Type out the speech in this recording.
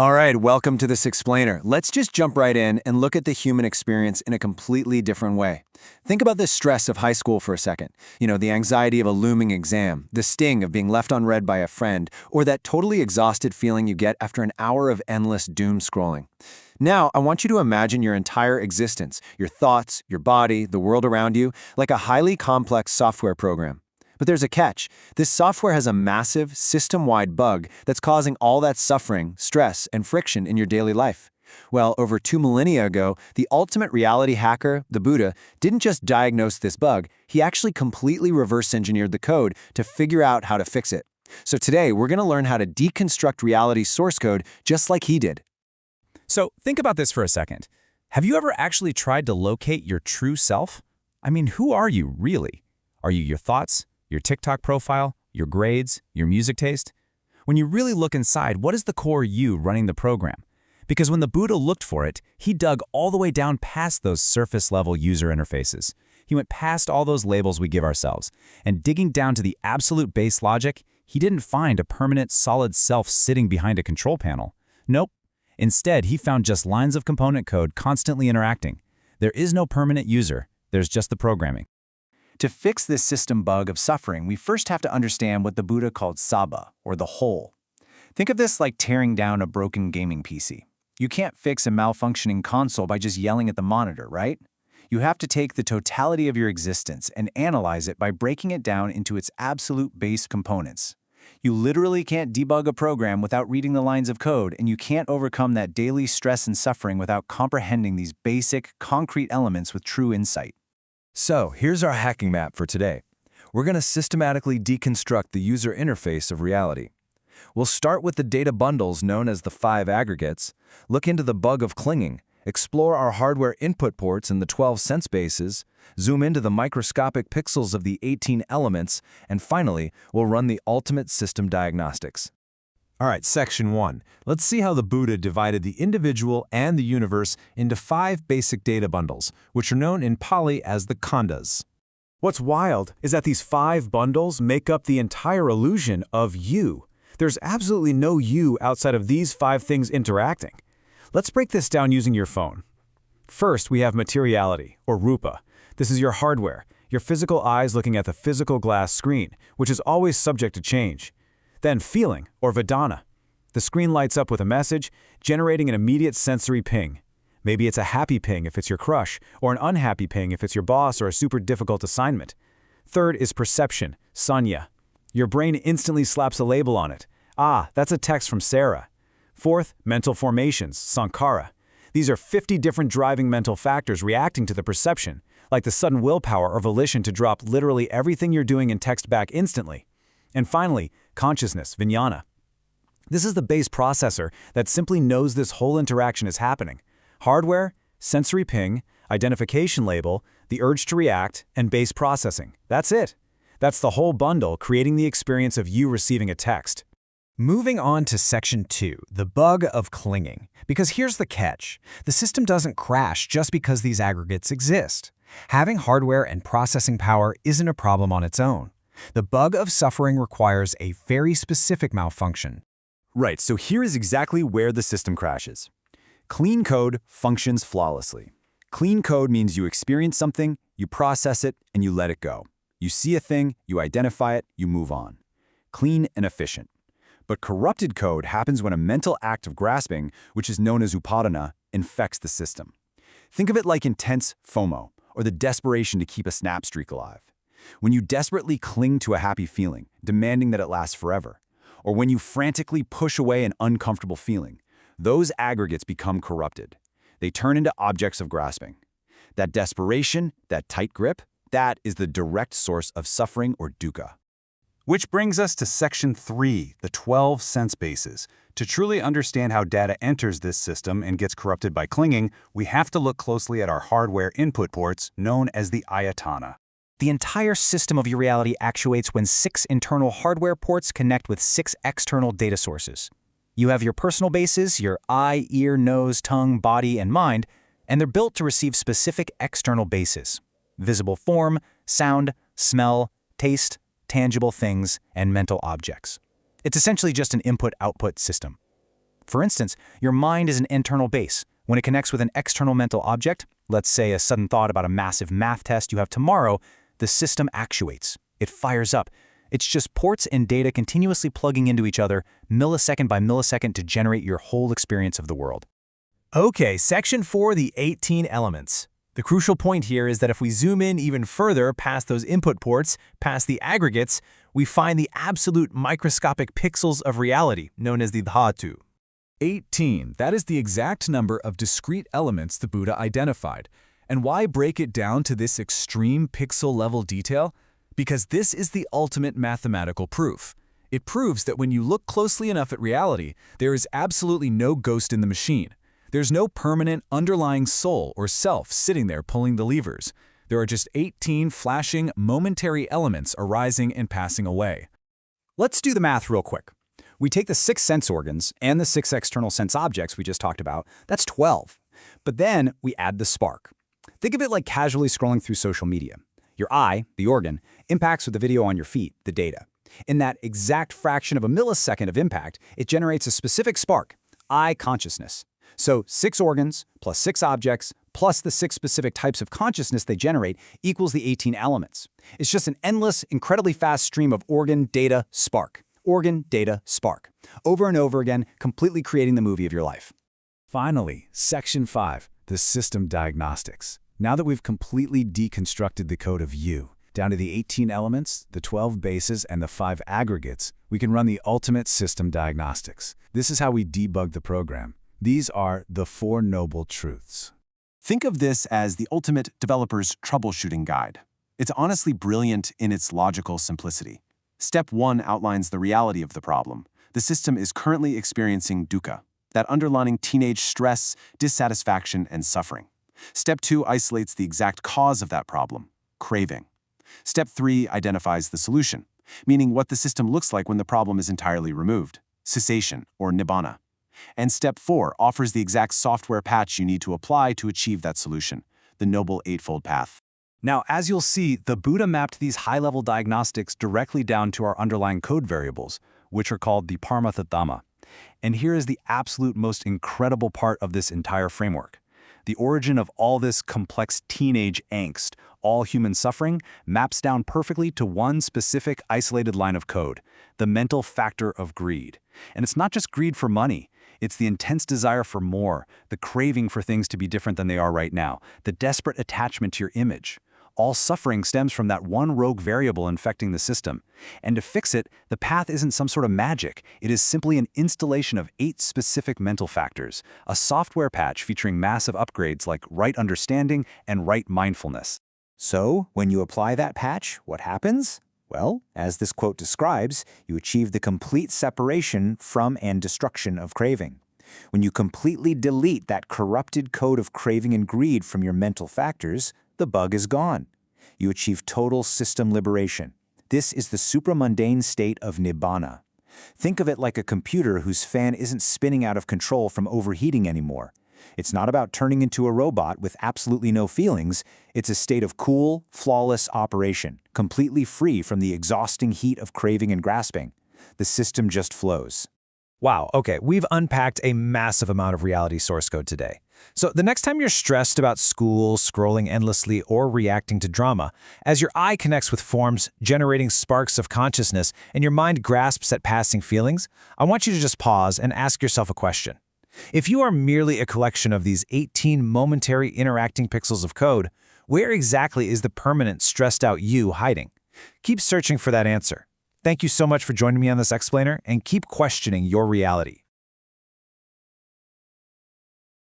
All right, welcome to this explainer. Let's just jump right in and look at the human experience in a completely different way. Think about the stress of high school for a second. The anxiety of a looming exam, the sting of being left unread by a friend, or that totally exhausted feeling you get after an hour of endless doom scrolling. Now, I want you to imagine your entire existence, your thoughts, your body, the world around you, like a highly complex software program. But there's a catch. This software has a massive, system-wide bug that's causing all that suffering, stress, and friction in your daily life. Well, over 2 millennia ago, the ultimate reality hacker, the Buddha, didn't just diagnose this bug, he actually completely reverse-engineered the code to figure out how to fix it. So today, we're going to learn how to deconstruct reality source code just like he did. So think about this for a second. Have you ever actually tried to locate your true self? I mean, who are you really? Are you your thoughts? Your TikTok profile, your grades, your music taste? When you really look inside, what is the core you running the program? Because when the Buddha looked for it, he dug all the way down past those surface-level user interfaces. He went past all those labels we give ourselves, and digging down to the absolute base logic, he didn't find a permanent, solid self sitting behind a control panel. Nope. Instead, he found just lines of component code constantly interacting. There is no permanent user, there's just the programming. To fix this system bug of suffering, we first have to understand what the Buddha called sabba, or the whole. Think of this like tearing down a broken gaming PC. You can't fix a malfunctioning console by just yelling at the monitor, right? You have to take the totality of your existence and analyze it by breaking it down into its absolute base components. You literally can't debug a program without reading the lines of code, and you can't overcome that daily stress and suffering without comprehending these basic, concrete elements with true insight. So, here's our hacking map for today. We're going to systematically deconstruct the user interface of reality. We'll start with the data bundles known as the 5 aggregates, look into the bug of clinging, explore our hardware input ports in the 12 sense bases, zoom into the microscopic pixels of the 18 elements, and finally, we'll run the ultimate system diagnostics. All right, section 1. Let's see how the Buddha divided the individual and the universe into 5 basic data bundles, which are known in Pali as the khandas. What's wild is that these 5 bundles make up the entire illusion of you. There's absolutely no you outside of these 5 things interacting. Let's break this down using your phone. First, we have materiality, or rupa. This is your hardware, your physical eyes looking at the physical glass screen, which is always subject to change. Then feeling, or vedana. The screen lights up with a message, generating an immediate sensory ping. Maybe it's a happy ping if it's your crush, or an unhappy ping if it's your boss or a super difficult assignment. Third is perception, sanya. Your brain instantly slaps a label on it. Ah, that's a text from Sarah. Fourth, mental formations, sankhara. These are 50 different driving mental factors reacting to the perception, like the sudden willpower or volition to drop literally everything you're doing and text back instantly. And finally, consciousness, vijnana. This is the base processor that simply knows this whole interaction is happening. Hardware, sensory ping, identification label, the urge to react, and base processing. That's it. That's the whole bundle, creating the experience of you receiving a text. Moving on to section 2, the bug of clinging. Because here's the catch. The system doesn't crash just because these aggregates exist. Having hardware and processing power isn't a problem on its own. The bug of suffering requires a very specific malfunction. Right, so here is exactly where the system crashes. Clean code functions flawlessly. Clean code means you experience something, you process it, and you let it go. You see a thing, you identify it, you move on. Clean and efficient. But corrupted code happens when a mental act of grasping, which is known as upadana, infects the system. Think of it like intense FOMO, or the desperation to keep a snap streak alive. When you desperately cling to a happy feeling, demanding that it lasts forever, or when you frantically push away an uncomfortable feeling, those aggregates become corrupted. They turn into objects of grasping. That desperation, that tight grip, that is the direct source of suffering or dukkha. Which brings us to section 3, the 12 sense bases. To truly understand how data enters this system and gets corrupted by clinging, we have to look closely at our hardware input ports, known as the ayatana. The entire system of your reality actuates when 6 internal hardware ports connect with 6 external data sources. You have your personal bases, your eye, ear, nose, tongue, body, and mind, and they're built to receive specific external bases: visible form, sound, smell, taste, tangible things, and mental objects. It's essentially just an input-output system. For instance, your mind is an internal base. When it connects with an external mental object, let's say a sudden thought about a massive math test you have tomorrow, the system actuates. It fires up. It's just ports and data continuously plugging into each other, millisecond by millisecond, to generate your whole experience of the world. Okay, section 4, the 18 elements. The crucial point here is that if we zoom in even further past those input ports, past the aggregates, we find the absolute microscopic pixels of reality, known as the dhatu. 18. That is the exact number of discrete elements the Buddha identified. And why break it down to this extreme pixel-level detail? Because this is the ultimate mathematical proof. It proves that when you look closely enough at reality, there is absolutely no ghost in the machine. There's no permanent underlying soul or self sitting there pulling the levers. There are just 18 flashing, momentary elements arising and passing away. Let's do the math real quick. We take the 6 sense organs and the 6 external sense objects we just talked about. That's 12. But then we add the spark. Think of it like casually scrolling through social media. Your eye, the organ, impacts with the video on your feet, the data. In that exact fraction of a millisecond of impact, it generates a specific spark, eye consciousness. So 6 organs plus 6 objects plus the 6 specific types of consciousness they generate equals the 18 elements. It's just an endless, incredibly fast stream of organ, data, spark. Organ, data, spark. Over and over again, completely creating the movie of your life. Finally, section 5, the system diagnostics. Now that we've completely deconstructed the code of you, down to the 18 elements, the 12 bases, and the 5 aggregates, we can run the ultimate system diagnostics. This is how we debug the program. These are the 4 noble truths. Think of this as the ultimate developer's troubleshooting guide. It's honestly brilliant in its logical simplicity. Step 1 outlines the reality of the problem. The system is currently experiencing dukkha, that underlying teenage stress, dissatisfaction, and suffering. Step 2 isolates the exact cause of that problem, craving. Step 3 identifies the solution, meaning what the system looks like when the problem is entirely removed, cessation or nibbana. And Step 4 offers the exact software patch you need to apply to achieve that solution, the Noble Eightfold Path. Now, as you'll see, the Buddha mapped these high-level diagnostics directly down to our underlying code variables, which are called the Paramatha. And here is the absolute most incredible part of this entire framework. The origin of all this complex teenage angst, all human suffering, maps down perfectly to one specific isolated line of code, the mental factor of greed. And it's not just greed for money. It's the intense desire for more, the craving for things to be different than they are right now, the desperate attachment to your image. All suffering stems from that one rogue variable infecting the system. And to fix it, the path isn't some sort of magic. It is simply an installation of 8 specific mental factors, a software patch featuring massive upgrades like right understanding and right mindfulness. So, when you apply that patch, what happens? Well, as this quote describes, you achieve the complete separation from and destruction of craving. When you completely delete that corrupted code of craving and greed from your mental factors, the bug is gone. You achieve total system liberation. This is the supramundane state of nibbana. Think of it like a computer whose fan isn't spinning out of control from overheating anymore. It's not about turning into a robot with absolutely no feelings. It's a state of cool, flawless operation, completely free from the exhausting heat of craving and grasping. The system just flows. Wow, okay, we've unpacked a massive amount of reality source code today. So the next time you're stressed about school, scrolling endlessly, or reacting to drama, as your eye connects with forms, generating sparks of consciousness, and your mind grasps at passing feelings, I want you to just pause and ask yourself a question. If you are merely a collection of these 18 momentary interacting pixels of code, where exactly is the permanent stressed out you hiding? Keep searching for that answer. Thank you so much for joining me on this explainer, and keep questioning your reality.